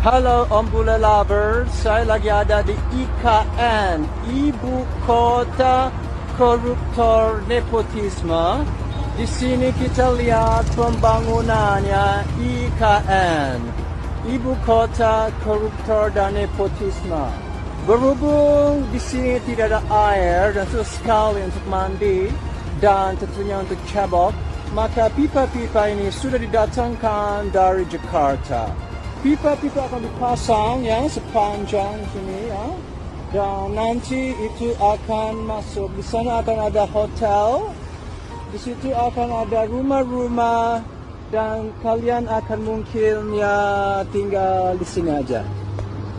Halo Om Bula Lovers, saya lagi ada di IKN, Ibu Kota Koruptor Nepotisme. Di sini kita lihat pembangunannya IKN, Ibu Kota Koruptor dan Nepotisme. Berhubung di sini tidak ada air dan susah sekali untuk mandi dan tentunya untuk cebok, maka pipa-pipa ini sudah didatangkan dari Jakarta. Pipa-pipa akan dipasang ya sepanjang sini ya, dan nanti itu akan masuk. Di sana akan ada hotel, di situ akan ada rumah-rumah, dan kalian akan mungkin ya tinggal di sini aja.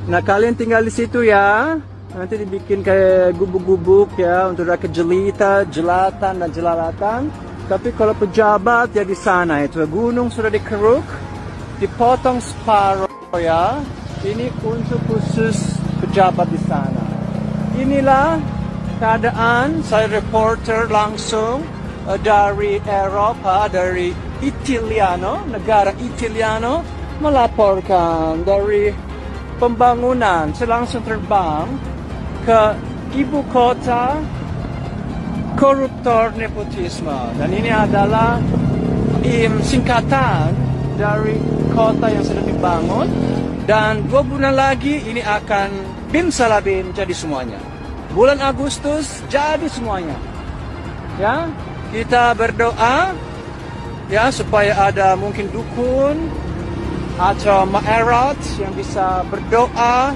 Nah kalian tinggal di situ ya, nanti dibikin kayak gubuk-gubuk ya untuk rakyat jelita, jelatan dan jelalatan. Tapi kalau pejabat ya di sana itu gunung sudah dikeruk, dipotong separuh ya. Ini untuk khusus pejabat di sana. Inilah keadaan. Saya reporter langsung dari Eropa, dari Italiano, negara Italiano, melaporkan dari pembangunan. Saya langsung terbang ke ibu kota koruptor nepotisme. Dan ini adalah singkatan dari kota yang sedang dibangun, dan 2 bulan lagi ini akan bim salabim jadi semuanya. Bulan Agustus jadi semuanya. Ya, kita berdoa ya supaya ada mungkin dukun atau maerat yang bisa berdoa,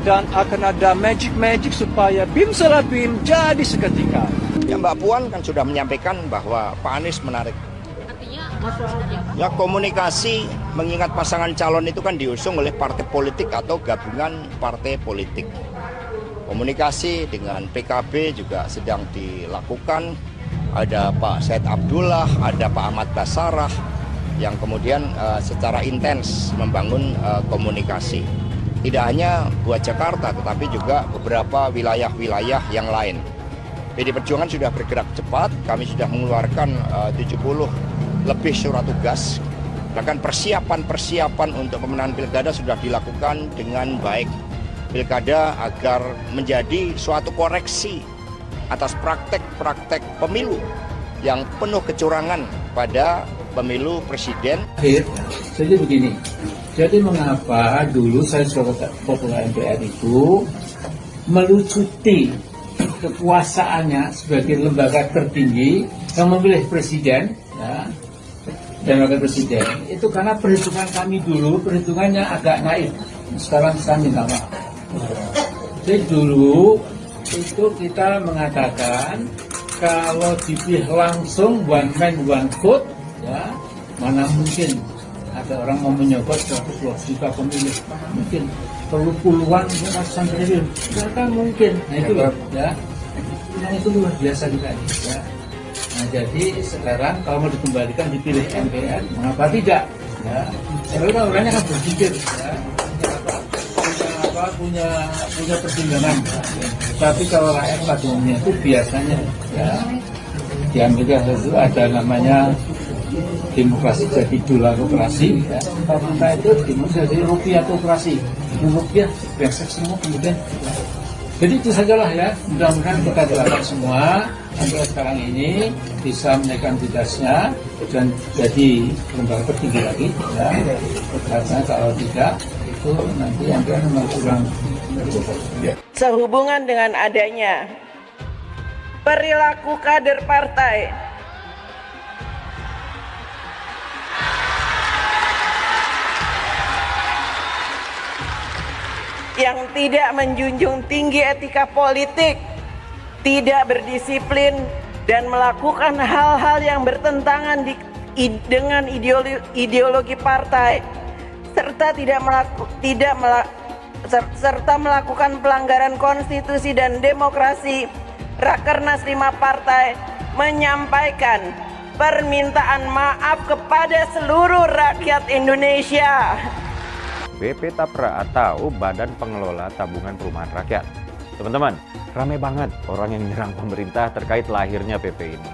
dan akan ada magic supaya bim salabim jadi seketika. Ya, Mbak Puan kan sudah menyampaikan bahwa Pak Anies menarik. Ya, komunikasi mengingat pasangan calon itu kan diusung oleh partai politik atau gabungan partai politik. Komunikasi dengan PKB juga sedang dilakukan. Ada Pak Said Abdullah, ada Pak Ahmad Basarah yang kemudian secara intens membangun komunikasi. Tidak hanya buat Jakarta tetapi juga beberapa wilayah-wilayah yang lain. PD Perjuangan sudah bergerak cepat, kami sudah mengeluarkan 70 lebih surat tugas, bahkan persiapan untuk pemenangan pilkada sudah dilakukan dengan baik. Pilkada agar menjadi suatu koreksi atas praktek-praktek pemilu yang penuh kecurangan pada pemilu presiden. Jadi begini, jadi mengapa dulu saya sebagai ketua MPR itu melucuti kekuasaannya sebagai lembaga tertinggi yang memilih presiden ya, dan wakil presiden itu karena perhitungan kami dulu, perhitungannya agak naif. Sekarang saya minta maaf. Jadi dulu itu kita mengatakan kalau dipilih langsung one man one vote ya, mana mungkin ada orang mau menyobot 120 juta pemilih, mungkin perlu puluhan ratusan triliun, kan mungkin. Nah itu loh ya, itu luar biasa juga ya. Nah, jadi sekarang kalau mau dikembalikan dipilih MPR, mengapa tidak? Ya, karena orangnya kan berpikir, ya, punya pertimbangan. Tapi kalau rakyat pada umumnya itu biasanya, ya, di Amerika itu ada namanya demokrasi jadi dolarokrasi. Ya. Kita itu demokrasi jadi rupiah koperasi, rupiah besek semua kemudian. Jadi itu sajalah ya, mudah-mudahan kita doakan semua sampai sekarang ini bisa menaikkan tugasnya dan jadi lembaga tertinggi lagi ya. Karena kalau tidak itu nanti yang memang kurang. Sehubungan dengan adanya perilaku kader partai yang tidak menjunjung tinggi etika politik, tidak berdisiplin, dan melakukan hal-hal yang bertentangan dengan ideologi partai, serta melakukan pelanggaran konstitusi dan demokrasi. Rakernas 5 partai menyampaikan permintaan maaf kepada seluruh rakyat Indonesia. BP Tapra atau Badan Pengelola Tabungan Perumahan Rakyat. Teman-teman, ramai banget orang yang menyerang pemerintah terkait lahirnya PP ini.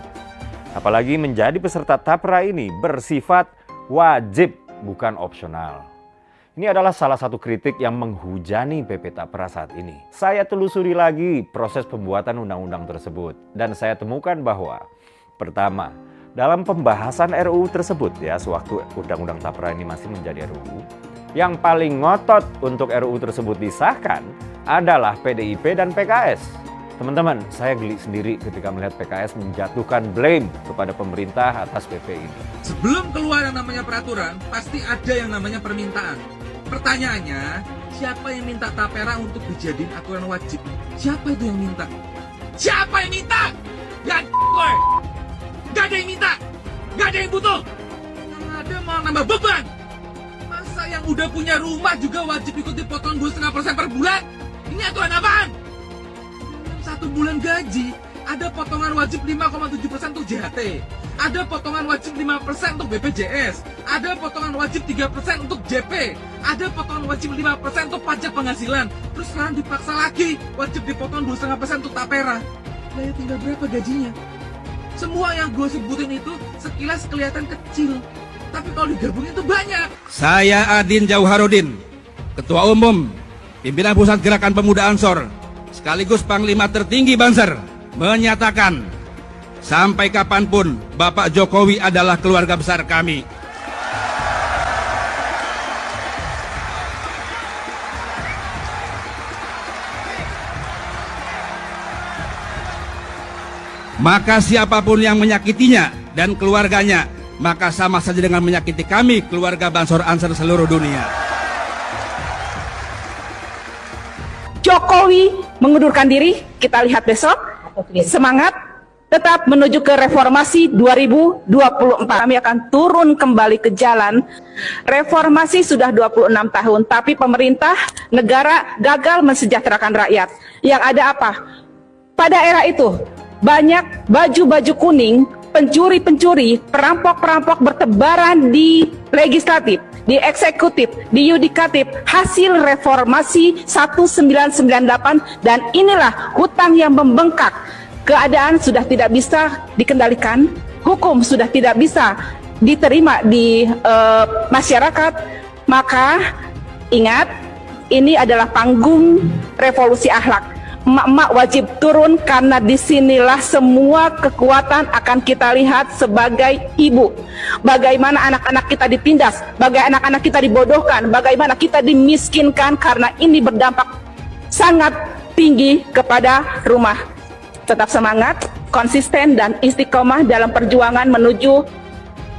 Apalagi menjadi peserta Tapra ini bersifat wajib, bukan opsional. Ini adalah salah satu kritik yang menghujani PP Tapra saat ini. Saya telusuri lagi proses pembuatan undang-undang tersebut. Dan saya temukan bahwa, pertama, dalam pembahasan RUU tersebut ya, sewaktu Undang-Undang Tapra ini masih menjadi RUU, yang paling ngotot untuk RUU tersebut disahkan adalah PDIP dan PKS. Teman-teman, saya geli sendiri ketika melihat PKS menjatuhkan blame kepada pemerintah atas PP ini. Sebelum keluar yang namanya peraturan, pasti ada yang namanya permintaan. Pertanyaannya, siapa yang minta tapera untuk dijadiin aturan wajib? Siapa itu yang minta? Siapa yang minta? Ya gue. Gak ada yang minta. Gak ada yang butuh. Yang ada mau nambah beban. Masa yang udah punya rumah juga wajib ikut dipotong 2,5% per bulan? Ini aturan apaan? Dalam 1 bulan gaji, ada potongan wajib 5,7% untuk JHT. Ada potongan wajib 5% untuk BPJS. Ada potongan wajib 3% untuk JP. Ada potongan wajib 5% untuk pajak penghasilan. Terus sekarang dipaksa lagi wajib dipotong 2,5% untuk tapera. Lah ya tinggal berapa gajinya? Semua yang gue sebutin itu sekilas kelihatan kecil. Tapi kalau digabungin itu banyak. Saya Adin Jauharudin, Ketua Umum, Pimpinan Pusat Gerakan Pemuda Ansor, sekaligus Panglima Tertinggi Banser, menyatakan sampai kapanpun Bapak Jokowi adalah keluarga besar kami. Maka siapapun yang menyakitinya dan keluarganya, maka sama saja dengan menyakiti kami, keluarga Bansor Ansor seluruh dunia. Jokowi mengundurkan diri, kita lihat besok. Semangat, tetap menuju ke reformasi 2024. Kami akan turun kembali ke jalan. Reformasi sudah 26 tahun, tapi pemerintah negara gagal mensejahterakan rakyat. Yang ada apa? Pada era itu, banyak baju-baju kuning, pencuri-pencuri, perampok-perampok bertebaran di legislatif, di eksekutif, di yudikatif, hasil reformasi 1998, dan inilah hutang yang membengkak. Keadaan sudah tidak bisa dikendalikan, hukum sudah tidak bisa diterima di masyarakat, maka ingat, ini adalah panggung revolusi akhlak. Emak-emak wajib turun karena disinilah semua kekuatan akan kita lihat sebagai ibu. Bagaimana anak-anak kita ditindas, bagaimana anak-anak kita dibodohkan, bagaimana kita dimiskinkan, karena ini berdampak sangat tinggi kepada rumah. Tetap semangat, konsisten, dan istiqomah dalam perjuangan menuju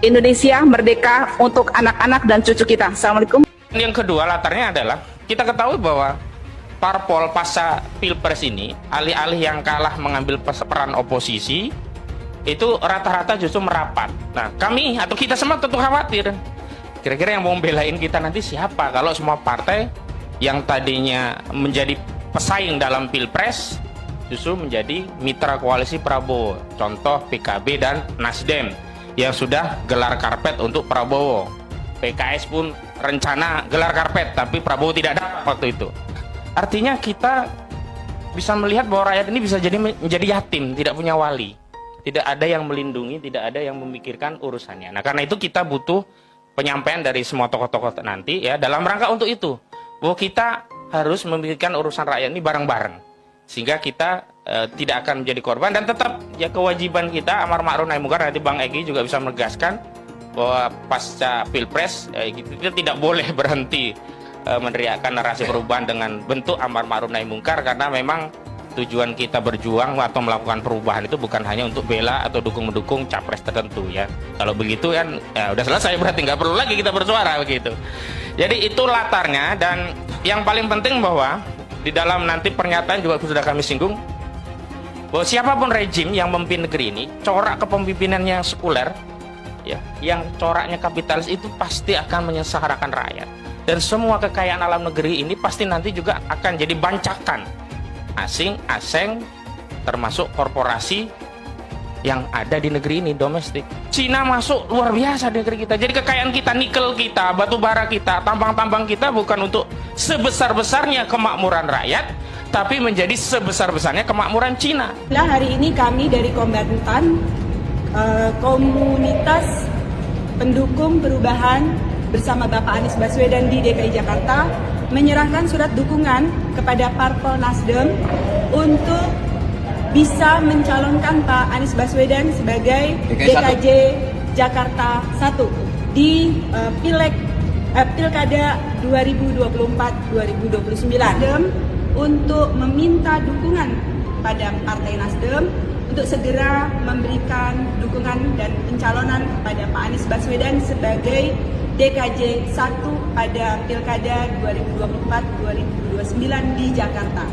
Indonesia merdeka untuk anak-anak dan cucu kita. Assalamualaikum. Yang kedua latarnya adalah kita ketahui bahwa parpol pasca pilpres ini, alih-alih yang kalah mengambil peran oposisi, itu rata-rata justru merapat. Nah, kami atau kita semua tentu khawatir. Kira-kira yang mau membelain kita nanti siapa? Kalau semua partai yang tadinya menjadi pesaing dalam pilpres justru menjadi mitra koalisi Prabowo. Contoh PKB dan Nasdem yang sudah gelar karpet untuk Prabowo. PKS pun rencana gelar karpet, tapi Prabowo tidak dapat waktu itu. Artinya kita bisa melihat bahwa rakyat ini bisa menjadi yatim, tidak punya wali, tidak ada yang melindungi, tidak ada yang memikirkan urusannya. Nah, karena itu kita butuh penyampaian dari semua tokoh-tokoh nanti ya, dalam rangka untuk itu, bahwa kita harus memikirkan urusan rakyat ini bareng-bareng, sehingga kita tidak akan menjadi korban. Dan tetap ya kewajiban kita amar ma'ruf nahi munkar. Nanti Bang Egy juga bisa menegaskan bahwa pasca pilpres kita tidak boleh berhenti meneriakkan narasi perubahan dengan bentuk amar ma'ruf nahi munkar, karena memang tujuan kita berjuang atau melakukan perubahan itu bukan hanya untuk bela atau mendukung capres tertentu ya. Kalau begitu kan ya udah selesai, berarti nggak perlu lagi kita bersuara begitu. Jadi itu latarnya. Dan yang paling penting bahwa di dalam nanti pernyataan juga sudah kami singgung bahwa siapapun rejim yang memimpin negeri ini, corak kepemimpinannya yang sekuler ya, yang coraknya kapitalis, itu pasti akan menyengsarakan rakyat. Dan semua kekayaan alam negeri ini pasti nanti juga akan jadi bancakan asing, termasuk korporasi yang ada di negeri ini, domestik. Cina masuk luar biasa di negeri kita. Jadi kekayaan kita, nikel kita, batu bara kita, tambang-tambang kita bukan untuk sebesar-besarnya kemakmuran rakyat, tapi menjadi sebesar-besarnya kemakmuran Cina. Hari ini kami dari Kombatan, komunitas pendukung perubahan bersama Bapak Anies Baswedan di DKI Jakarta menyerahkan surat dukungan kepada Parpol Nasdem untuk bisa mencalonkan Pak Anies Baswedan sebagai DKJ Jakarta 1 di Pilkada 2024-2029. Nasdem untuk meminta dukungan pada Partai Nasdem untuk segera memberikan dukungan dan pencalonan kepada Pak Anies Baswedan sebagai DKJ 1 pada Pilkada 2024-2029 di Jakarta.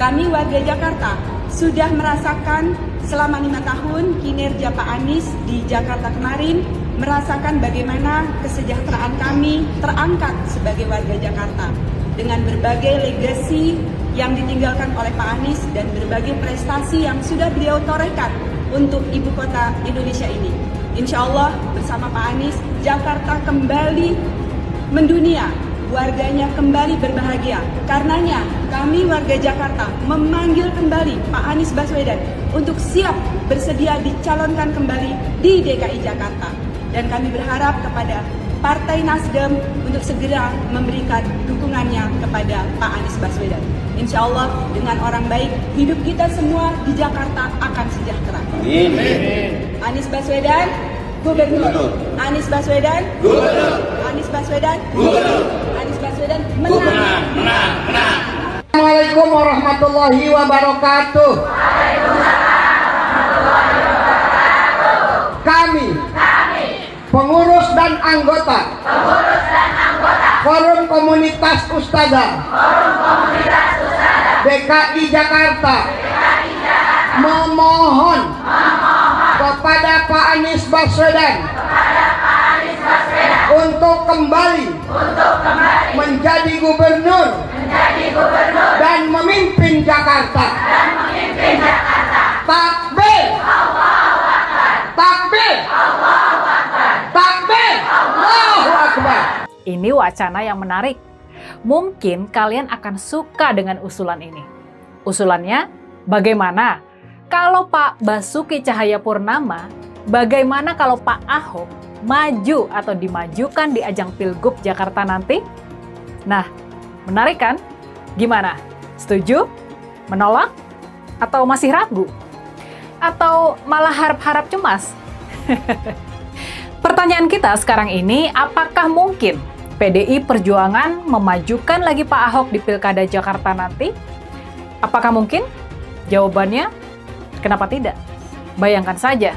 Kami warga Jakarta sudah merasakan selama 5 tahun kinerja Pak Anies di Jakarta kemarin, merasakan bagaimana kesejahteraan kami terangkat sebagai warga Jakarta dengan berbagai legasi yang ditinggalkan oleh Pak Anies dan berbagai prestasi yang sudah beliau torehkan untuk ibu kota Indonesia ini. Insya Allah bersama Pak Anies, Jakarta kembali mendunia, warganya kembali berbahagia. Karenanya kami warga Jakarta memanggil kembali Pak Anies Baswedan untuk siap bersedia dicalonkan kembali di DKI Jakarta. Dan kami berharap kepada Partai Nasdem untuk segera memberikan dukungannya kepada Pak Anies Baswedan. Insya Allah dengan orang baik, hidup kita semua di Jakarta akan sejahtera. Amin. Anies Baswedan, Gubernur. Anies Baswedan, Gubernur. Anies Baswedan, Gubernur. Anies Baswedan, menang. Assalamualaikum warahmatullahi wabarakatuh. Kami pengurus dan anggota Forum Komunitas Ustadzah DKI Jakarta memohon kepada Pak Anies Baswedan untuk kembali menjadi gubernur dan memimpin Jakarta. Takbir! Takbir! Takbir! Allahu Akbar! Ini wacana yang menarik. Mungkin kalian akan suka dengan usulan ini. Usulannya, bagaimana kalau Pak Basuki Cahayapurnama, bagaimana kalau Pak Ahok maju atau dimajukan di ajang Pilgub Jakarta nanti? Nah, menarik kan? Gimana? Setuju? Menolak? Atau masih ragu? Atau malah harap-harap cemas? Pertanyaan kita sekarang ini, apakah mungkin PDI Perjuangan memajukan lagi Pak Ahok di Pilkada Jakarta nanti? Apakah mungkin? Jawabannya, kenapa tidak? Bayangkan saja,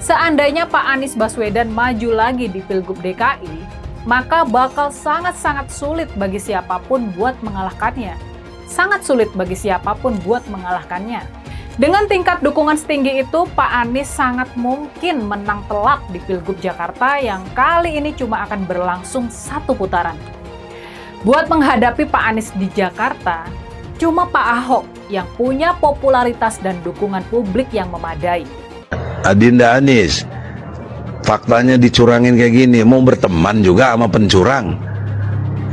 seandainya Pak Anies Baswedan maju lagi di Pilgub DKI, maka bakal sangat-sangat sulit bagi siapapun buat mengalahkannya. Sangat sulit bagi siapapun buat mengalahkannya. Dengan tingkat dukungan setinggi itu, Pak Anies sangat mungkin menang telak di Pilgub Jakarta yang kali ini cuma akan berlangsung 1 putaran. Buat menghadapi Pak Anies di Jakarta, cuma Pak Ahok yang punya popularitas dan dukungan publik yang memadai. Adinda Anies, faktanya dicurangin kayak gini, mau berteman juga sama pencurang.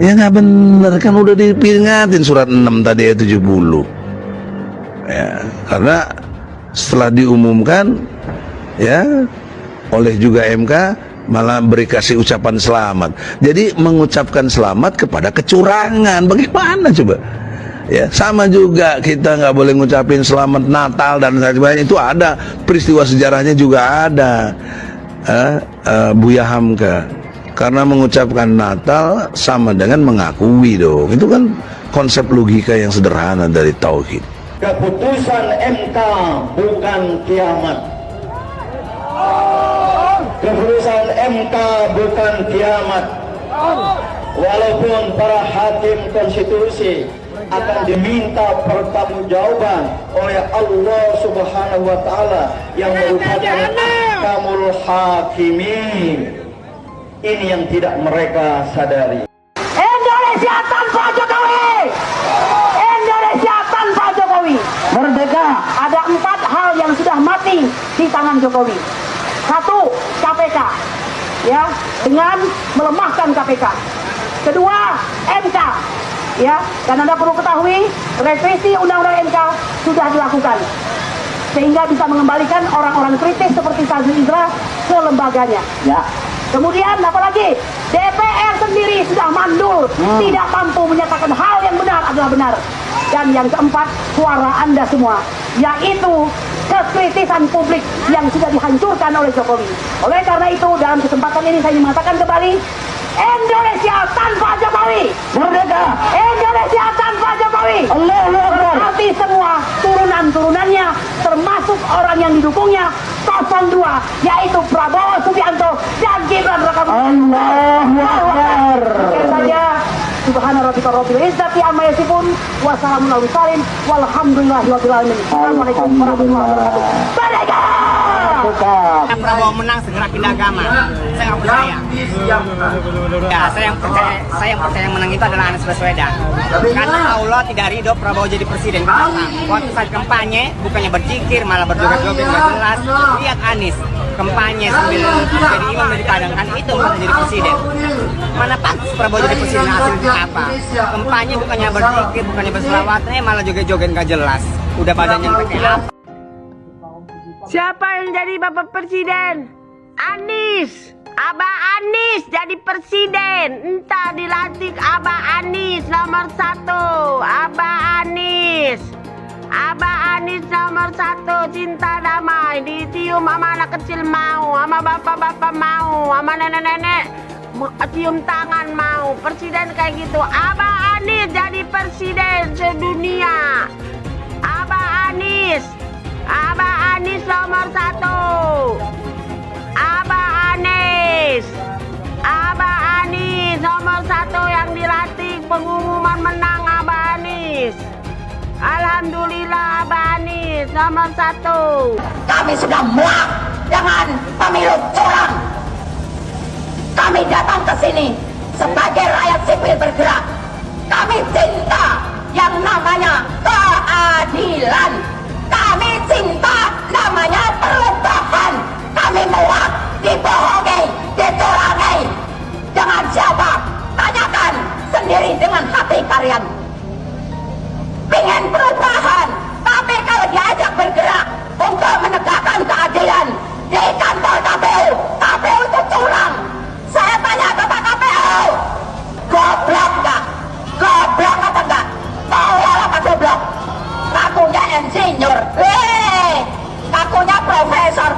Ya nggak bener, kan udah diperingatin surat 6 tadi ya 70. Ya, karena setelah diumumkan ya oleh juga MK malah kasih ucapan selamat. Jadi mengucapkan selamat kepada kecurangan. Bagaimana coba? Ya, sama juga kita nggak boleh ngucapin selamat Natal dan sebagainya. Itu ada peristiwa sejarahnya juga ada. Buya Hamka, karena mengucapkan Natal sama dengan mengakui dong. Itu kan konsep logika yang sederhana dari tauhid. Keputusan MK bukan kiamat. Keputusan MK bukan kiamat. Walaupun para hakim konstitusi akan diminta pertanggungjawaban oleh Allah Subhanahu wa taala yang merupakan ahkamul hakimin. Ini yang tidak mereka sadari. Indonesia tanpa Jokowi! Indonesia tanpa Jokowi! Merdeka, ada 4 hal yang sudah mati di tangan Jokowi. 1, KPK, ya, dengan melemahkan KPK. Kedua, MK, ya, dan Anda perlu ketahui revisi Undang-Undang MK sudah dilakukan sehingga bisa mengembalikan orang-orang kritis seperti Fazli Indra ke lembaganya. Ya, Kemudian apalagi DPR sendiri sudah mandul, tidak mampu menyatakan hal yang benar adalah benar. Dan yang keempat, suara Anda semua, yaitu kekritisan publik yang sudah dihancurkan oleh Jokowi. Oleh karena itu, dalam kesempatan ini saya ingin mengatakan kembali, Indonesia tanpa Jokowi merdeka. Indonesia tanpa Jokowi berarti semua turunan-turunannya, termasuk orang yang didukungnya 02, yaitu Prabowo Subianto dan Gibran Raka Buming. Allahu Akbar. Oke saja. Subhana rabbika rabbil izzati amma yasifun wa salamun alal mursalin walhamdulillahi rabbil alamin. Assalamualaikum warahmatullahi wabarakatuh. Merdeka! Prabowo menang segera pindah agama. Saya nggak percaya. Ya, saya yang percaya yang menang itu adalah Anies Baswedan. Karena Allah tidak ridho Prabowo jadi presiden. Waktu saat kampanye bukannya berzikir malah berjoget-joget nggak jelas. Lihat Anies kampanye sambil jadi imam di Padang, kan itu untuk jadi presiden. Mana pantas Prabowo jadi presiden, hasilnya apa? Kampanye bukannya berzikir, bukannya berselawat, malah joget-joget nggak jelas. Udah badannya pakai apa? Siapa yang jadi Bapak Presiden? Anies. Abah Anies jadi presiden. Entah dilantik Abah Anies nomor 1. Abah Anies. Abah Anies nomor 1. Cinta damai. Ditium sama anak kecil mau, sama bapak-bapak mau, sama nenek-nenek cium tangan mau. Presiden kayak gitu. Abah Anies jadi presiden sedunia. Abah Anies. Abah Anies nomor 1. Abah Anies. Abah Anies nomor 1 yang dilantik, pengumuman menang Abah Anies. Alhamdulillah Abah Anies nomor 1. Kami sudah muak dengan pemilu curang. Kami datang ke sini sebagai rakyat sipil bergerak. Kami cinta yang namanya keadilan. Kami cinta namanya perubahan. Kami muak dibohongi, dicurangi. Dengan siapa? Tanyakan sendiri dengan hati kalian. Pengen perubahan, tapi kalau diajak bergerak untuk menegakkan keadilan di kantor KPU, KPU itu curang. Saya tanya Bapak KPU, goblok nggak? Goblok apa enggak? Tolol apa goblok? Ngakunya insinyur, ngakunya profesor,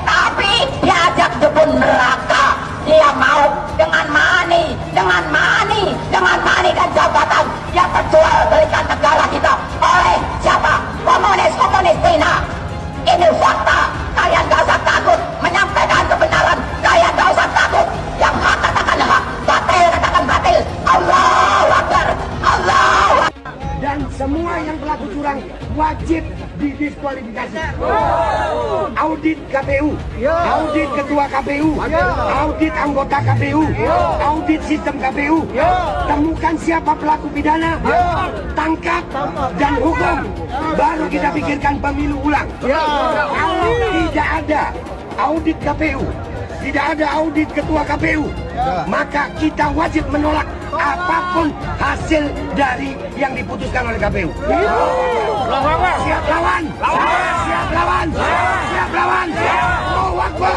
tapi diajak jebun neraka. Dia mau dengan money dan jabatan yang terjual belikan negara kita oleh siapa? Komunis Cina. Ini fakta. Kalian gak usah takut menyampaikan kebenaran. Kalian gak usah takut. Yang hak katakan hak, batil katakan batil. Allahu Akbar. Allahu Akbar. Dan semua yang pelaku curang wajib didiskualifikasi. Audit KPU, audit ketua KPU, audit anggota KPU, audit sistem KPU. Temukan siapa pelaku pidana, tangkap dan hukum. Baru kita pikirkan pemilu ulang. Kalau tidak ada audit KPU, tidak ada audit ketua KPU, maka kita wajib menolak apapun hasil dari yang diputuskan oleh KPU. Siap lawan, siap lawan, siap lawan. Allahu Akbar.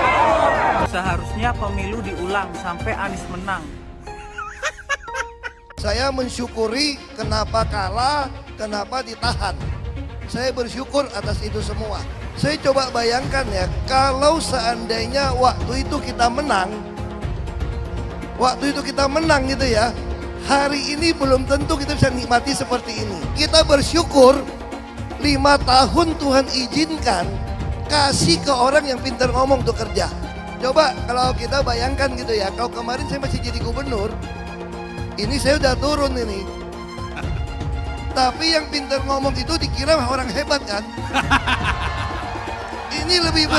Seharusnya pemilu diulang sampai Anies menang. Saya mensyukuri kenapa kalah, kenapa ditahan. Saya bersyukur atas itu semua. Saya coba bayangkan ya, kalau seandainya waktu itu kita menang gitu ya, hari ini belum tentu kita bisa nikmati seperti ini. Kita bersyukur 5 tahun Tuhan izinkan kasih ke orang yang pintar ngomong untuk kerja. Coba kalau kita bayangkan gitu ya, kalau kemarin saya masih jadi gubernur, ini saya udah turun ini. Tapi yang pintar ngomong itu dikira orang hebat kan? Ini lebih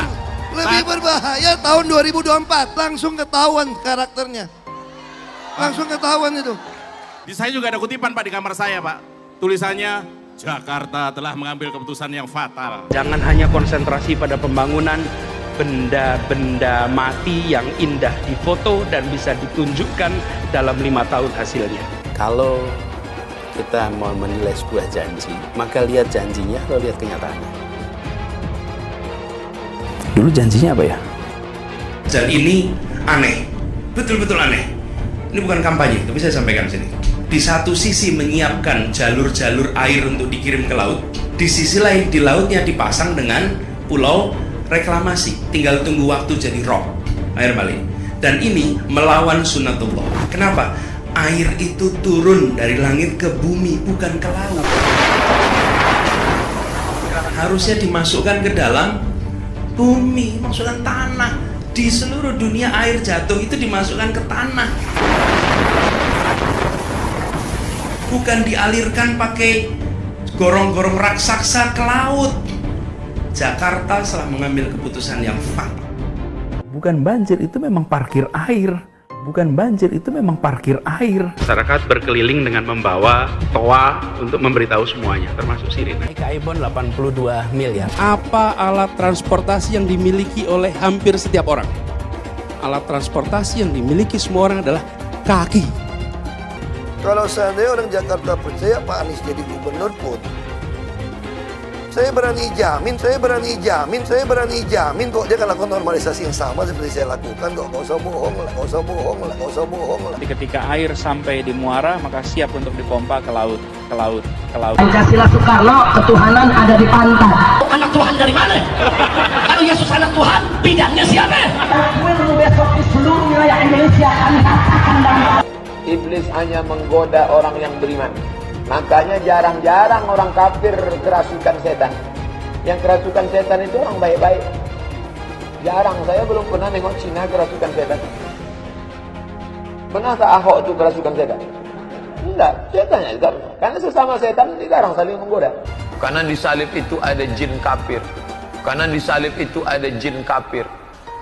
berbahaya tahun 2024, langsung ketahuan karakternya. Langsung ketahuan itu. Di saya juga ada kutipan Pak di kamar saya Pak. Tulisannya, Jakarta telah mengambil keputusan yang fatal. Jangan hanya konsentrasi pada pembangunan benda-benda mati yang indah difoto dan bisa ditunjukkan dalam 5 tahun hasilnya. Kalau kita mau menilai sebuah janji, maka lihat janjinya atau lihat kenyataannya. Dulu janjinya apa ya? Dan ini Aneh, betul-betul aneh. Ini bukan kampanye, tapi saya sampaikan di sini. Di satu sisi menyiapkan jalur-jalur air untuk dikirim ke laut, di sisi lain di lautnya dipasang dengan pulau reklamasi, tinggal tunggu waktu jadi rob air malin. Dan ini melawan sunnatullah. Kenapa? Air itu turun dari langit ke bumi, bukan ke laut. Harusnya dimasukkan ke dalam bumi, masukkan tanah. Di seluruh dunia air jatuh itu dimasukkan ke tanah, bukan dialirkan pakai gorong-gorong raksasa ke laut. Jakarta telah mengambil keputusan yang fatal. Bukan banjir, itu memang parkir air. Bukan banjir, itu memang parkir air. Masyarakat berkeliling dengan membawa toa untuk memberitahu semuanya, termasuk sirine. KAI-BON 82 miliar. Apa alat transportasi yang dimiliki oleh hampir setiap orang? Alat transportasi yang dimiliki semua orang adalah kaki. Kalau seandainya orang Jakarta percaya Pak Anies jadi gubernur pun, saya berani jamin kok dia akan lakukan normalisasi yang sama seperti saya lakukan kok. Gak usah bohong lah. Ketika air sampai di muara, maka siap untuk dipompa ke laut. Pancasila Soekarno, ketuhanan ada di pantai. Anak Tuhan dari mana? Kalau Yesus anak Tuhan, bidangnya siapa? Besok di seluruh wilayah Indonesia kami katakan dan iblis hanya menggoda orang yang beriman. Makanya jarang-jarang orang kafir kerasukan setan. Yang kerasukan setan itu orang baik-baik. Jarang, saya belum pernah nengok Cina kerasukan setan. Pernah tak Ahok itu kerasukan setan? Enggak, setannya juga. Karena sesama setan dilarang saling menggoda. Karena di salib itu ada jin kafir. Karena di salib itu ada jin kafir.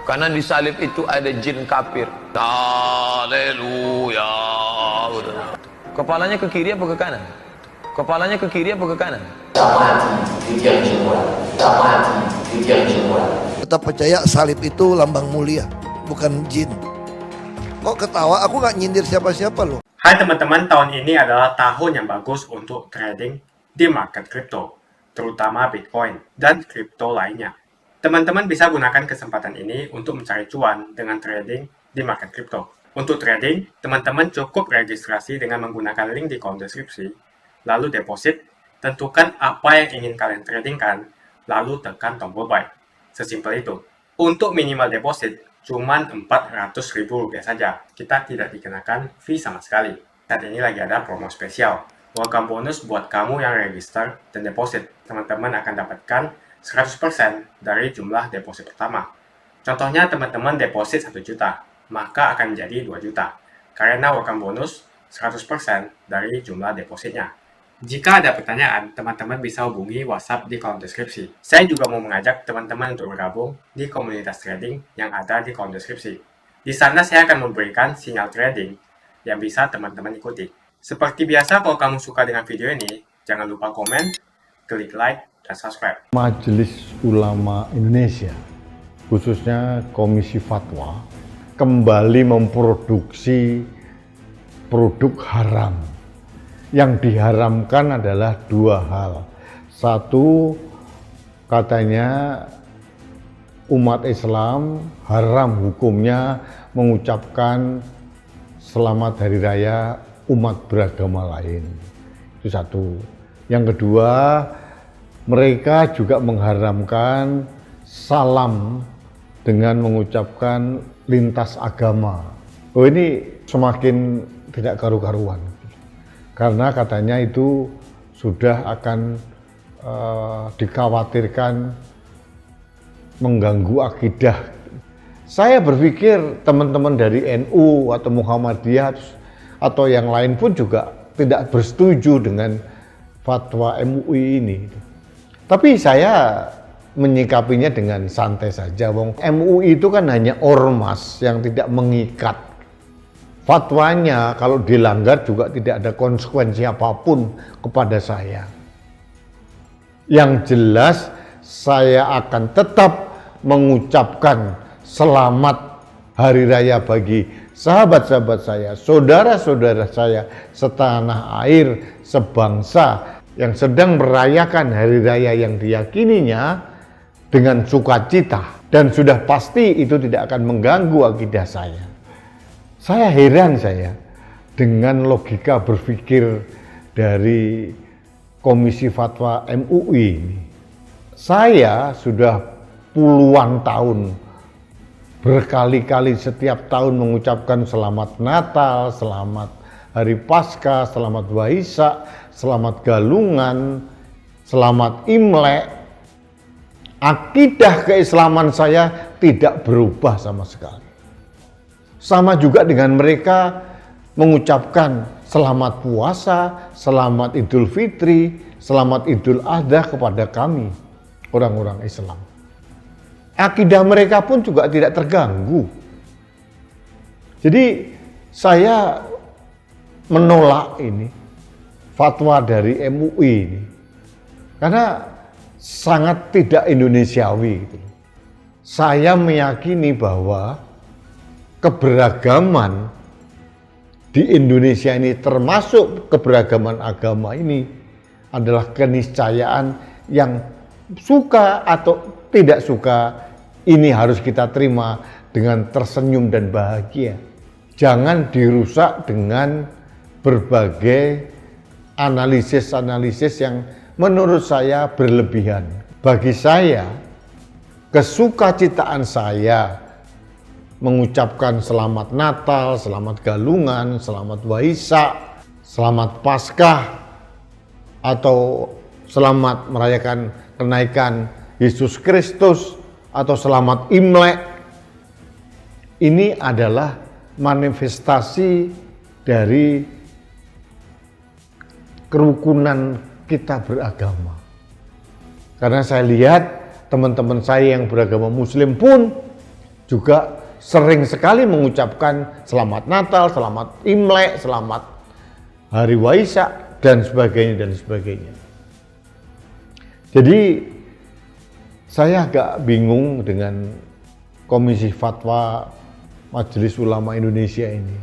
Karena di salib itu ada jin kafir. Haleluya. Kepalanya ke kiri apa ke kanan? Kepalanya ke kiri apa ke kanan? Tetap percaya salib itu lambang mulia, bukan jin. Kok ketawa? Aku nggak nyindir siapa-siapa loh. Hai teman-teman, tahun ini adalah tahun yang bagus untuk trading di market kripto, terutama Bitcoin dan kripto lainnya. Teman-teman bisa gunakan kesempatan ini untuk mencari cuan dengan trading di market kripto. Untuk trading, teman-teman cukup registrasi dengan menggunakan link di kolom deskripsi, lalu deposit, tentukan apa yang ingin kalian tradingkan, lalu tekan tombol buy. Sesimpel itu. Untuk minimal deposit, cuma Rp400.000 saja. Kita tidak dikenakan fee sama sekali. Saat ini lagi ada promo spesial. Welcome bonus buat kamu yang register dan deposit. Teman-teman akan dapatkan 100% dari jumlah deposit pertama. Contohnya teman-teman deposit 1 juta. Maka akan menjadi 2 juta. Karena welcome bonus 100% dari jumlah depositnya. Jika ada pertanyaan, teman-teman bisa hubungi WhatsApp di kolom deskripsi. Saya juga mau mengajak teman-teman untuk bergabung di komunitas trading yang ada di kolom deskripsi. Di sana saya akan memberikan sinyal trading yang bisa teman-teman ikuti. Seperti biasa, kalau kamu suka dengan video ini, jangan lupa komen, klik like, dan subscribe. Majelis Ulama Indonesia, khususnya Komisi Fatwa, kembali memproduksi produk haram. Yang diharamkan adalah 2 hal. Satu, katanya umat Islam haram hukumnya mengucapkan selamat hari raya umat beragama lain. Itu satu. Yang kedua, mereka juga mengharamkan salam dengan mengucapkan lintas agama. Oh, ini semakin tidak karu-karuan. Karena katanya itu sudah akan dikhawatirkan mengganggu akidah. Saya berpikir teman-teman dari NU atau Muhammadiyah atau yang lain pun juga tidak bersetuju dengan fatwa MUI ini. Tapi saya menyikapinya dengan santai saja. MUI itu kan hanya ormas yang tidak mengikat. Fatwanya kalau dilanggar juga tidak ada konsekuensi apapun kepada saya. Yang jelas saya akan tetap mengucapkan selamat hari raya bagi sahabat-sahabat saya, saudara-saudara saya setanah air, sebangsa yang sedang merayakan hari raya yang diyakininya dengan sukacita, dan sudah pasti itu tidak akan mengganggu akidah saya. Saya heran dengan logika berpikir dari Komisi Fatwa MUI ini. Saya sudah puluhan tahun berkali-kali setiap tahun mengucapkan selamat Natal, selamat Hari Paskah, selamat Waisak, selamat Galungan, selamat Imlek. Akidah keislaman saya tidak berubah sama sekali. Sama juga dengan mereka mengucapkan selamat puasa, selamat Idul Fitri, selamat Idul Adha kepada kami, orang-orang Islam. Akidah mereka pun juga tidak terganggu. Jadi saya menolak ini, fatwa dari MUI ini, karena sangat tidak Indonesiawi gitu. Saya meyakini bahwa keberagaman di Indonesia ini, termasuk keberagaman agama ini, adalah keniscayaan yang suka atau tidak suka, ini harus kita terima dengan tersenyum dan bahagia. Jangan dirusak dengan berbagai analisis-analisis yang menurut saya berlebihan. Bagi saya, kesukacitaan saya mengucapkan selamat Natal, selamat Galungan, selamat Waisak, selamat Paskah, atau selamat merayakan kenaikan Yesus Kristus, atau selamat Imlek, ini adalah manifestasi dari kerukunan kita beragama. Karena saya lihat teman-teman saya yang beragama Muslim pun juga sering sekali mengucapkan selamat Natal, selamat Imlek, selamat Hari Waisak, dan sebagainya, dan sebagainya. Jadi saya agak bingung dengan Komisi Fatwa Majelis Ulama Indonesia ini.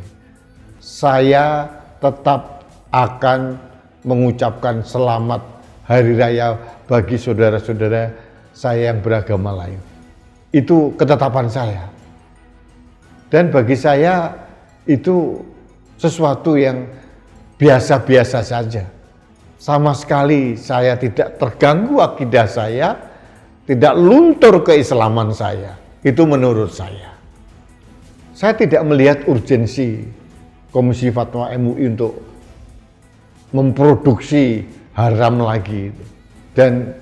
Saya tetap akan mengucapkan selamat Hari Raya bagi saudara-saudara saya yang beragama lain. Itu ketetapan saya. Dan bagi saya itu sesuatu yang biasa-biasa saja. Sama sekali saya tidak terganggu akidah saya, tidak luntur keislaman saya. Itu menurut saya. Saya tidak melihat urgensi Komisi Fatwa MUI untuk memproduksi haram lagi. Dan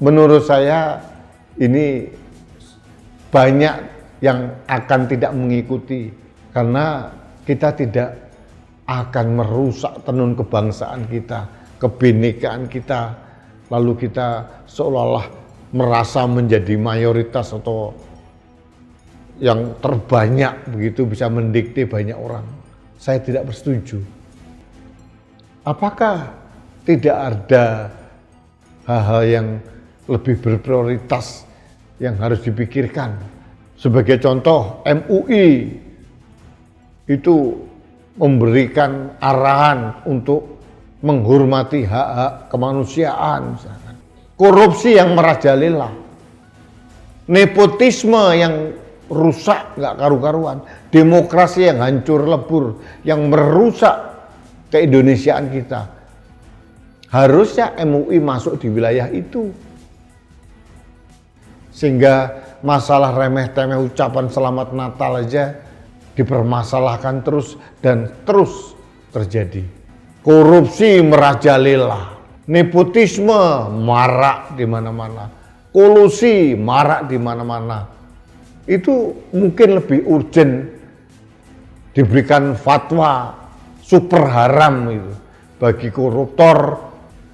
menurut saya ini banyak yang akan tidak mengikuti, karena kita tidak akan merusak tenun kebangsaan kita, kebinekaan kita, lalu kita seolah-olah merasa menjadi mayoritas atau yang terbanyak, begitu bisa mendikte banyak orang. Saya tidak bersetuju. Apakah tidak ada hal-hal yang lebih berprioritas yang harus dipikirkan? Sebagai contoh, MUI itu memberikan arahan untuk menghormati hak-hak kemanusiaan, misalkan. Korupsi yang merajalela, nepotisme yang rusak nggak karu-karuan, demokrasi yang hancur lebur, yang merusak keindonesiaan kita. Harusnya MUI masuk di wilayah itu, sehingga masalah remeh-temeh ucapan selamat Natal aja dipermasalahkan terus dan terus terjadi. Korupsi merajalela, nepotisme marak di mana-mana, kolusi marak di mana-mana. Itu mungkin lebih urgent diberikan fatwa super haram itu bagi koruptor,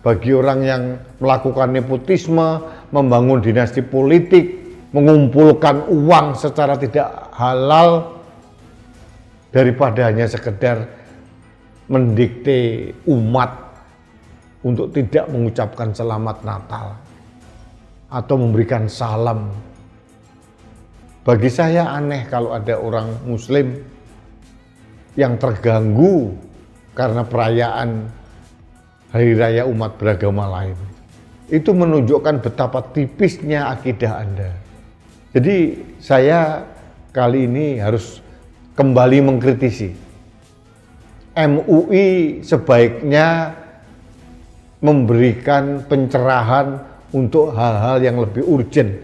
bagi orang yang melakukan nepotisme, membangun dinasti politik, mengumpulkan uang secara tidak halal, daripada hanya sekedar mendikte umat untuk tidak mengucapkan selamat Natal atau memberikan salam. Bagi saya aneh kalau ada orang Muslim yang terganggu karena perayaan Hari Raya umat beragama lain. itu menunjukkan betapa tipisnya akidah Anda. Jadi saya kali ini harus kembali mengkritisi. MUI sebaiknya memberikan pencerahan untuk hal-hal yang lebih urgent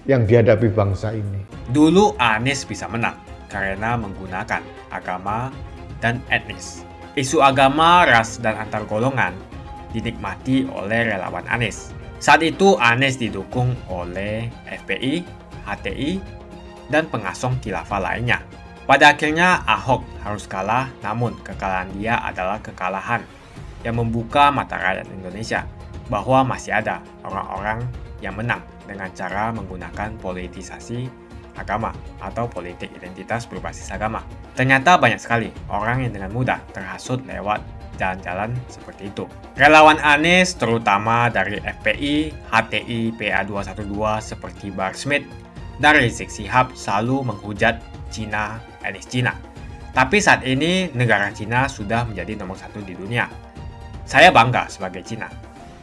yang dihadapi bangsa ini. Dulu Anies bisa menang karena menggunakan agama dan etnis. Isu agama, ras, dan antar golongan dinikmati oleh relawan Anies. Saat itu Anies didukung oleh FPI, HTI, dan pengasong khilafah lainnya. Pada akhirnya Ahok harus kalah, namun kekalahan dia adalah kekalahan yang membuka mata rakyat Indonesia bahwa masih ada orang-orang yang menang dengan cara menggunakan politisasi agama atau politik identitas berbasis agama. Ternyata banyak sekali orang yang dengan mudah terhasut lewat jalan-jalan seperti itu. Relawan Anies terutama dari FPI, HTI, PA212 seperti Bahar Smith dan Rizik Syihab selalu menghujat Cina, etnis Cina. Tapi saat ini negara Cina sudah menjadi nomor 1 di dunia. Saya bangga sebagai Cina.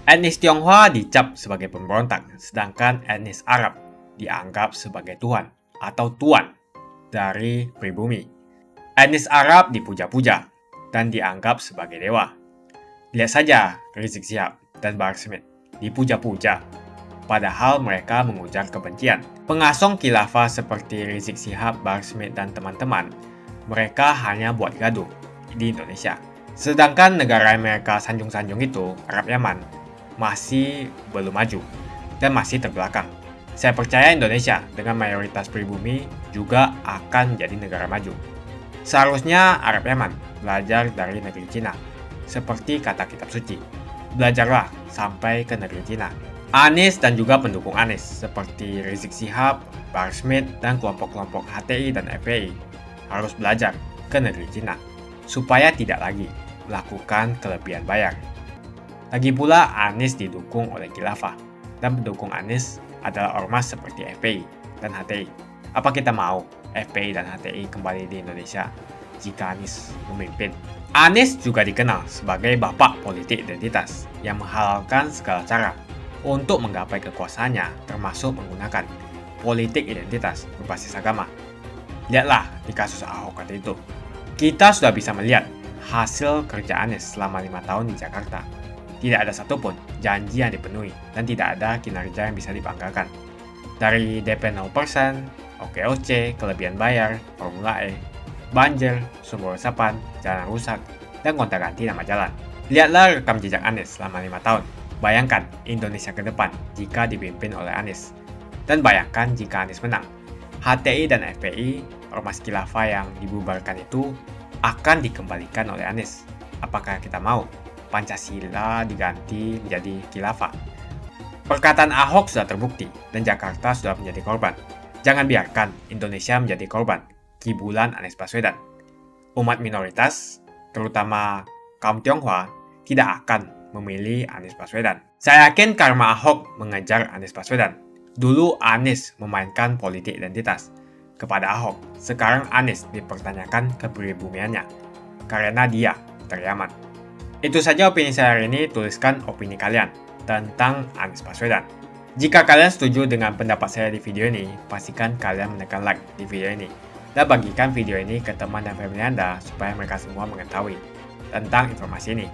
Etnis Tionghoa dicap sebagai pemberontak, sedangkan etnis Arab dianggap sebagai Tuhan atau tuan dari pribumi. Etnis Arab dipuja-puja dan dianggap sebagai dewa. Lihat saja Rizik Syihab dan Bahar Smith dipuja-puja, padahal mereka mengujar kebencian. Pengasong khilafah seperti Rizik Syihab, Bahar Smith, dan teman-teman, mereka hanya buat gaduh di Indonesia. Sedangkan negara yang mereka sanjung-sanjung itu, Arab Yaman, masih belum maju dan masih terbelakang. Saya percaya Indonesia dengan mayoritas pribumi juga akan menjadi negara maju. Seharusnya Arab Yaman belajar dari negeri Cina, seperti kata kitab suci. Belajarlah sampai ke negeri Cina. Anies dan juga pendukung Anies seperti Rizik Syihab, Bahar Smith, dan kelompok-kelompok HTI dan FPI harus belajar ke negeri Cina supaya tidak lagi melakukan kelebihan bayar. Lagi pula Anies didukung oleh khilafah dan pendukung Anies adalah ormas seperti FPI dan HTI. Apa kita mau FPI dan HTI kembali di Indonesia jika Anies memimpin? Anies juga dikenal sebagai bapak politik identitas yang menghalalkan segala cara untuk menggapai kekuasaannya, termasuk menggunakan politik identitas berbasis agama. Lihatlah di kasus Ahok tadi itu. Kita sudah bisa melihat hasil kerja Anies selama 5 tahun di Jakarta. Tidak ada satupun janji yang dipenuhi dan tidak ada kinerja yang bisa dibanggakan. Dari DP 0%, OKOC, kelebihan bayar, Formula E, banjir, sumber resapan, jalan rusak, dan gonta-ganti nama jalan. Lihatlah rekam jejak Anies selama 5 tahun. Bayangkan Indonesia ke depan jika dipimpin oleh Anies. Dan bayangkan jika Anies menang. HTI dan FPI, ormas khilafah yang dibubarkan itu, akan dikembalikan oleh Anies. Apakah kita mau Pancasila diganti menjadi khilafah? Perkataan Ahok sudah terbukti dan Jakarta sudah menjadi korban. Jangan biarkan Indonesia menjadi korban kibulan Anies Baswedan. Umat minoritas, terutama kaum Tionghoa, tidak akan memilih Anies Baswedan. Saya yakin karma Ahok mengejar Anies Baswedan. Dulu Anies memainkan politik identitas kepada Ahok. Sekarang Anies dipertanyakan kepribumiannya karena dia teriaman. Itu saja opini saya hari ini. Tuliskan opini kalian tentang Anies Baswedan. Jika kalian setuju dengan pendapat saya di video ini, pastikan kalian menekan like di video ini dan bagikan video ini ke teman dan family Anda supaya mereka semua mengetahui tentang informasi ini.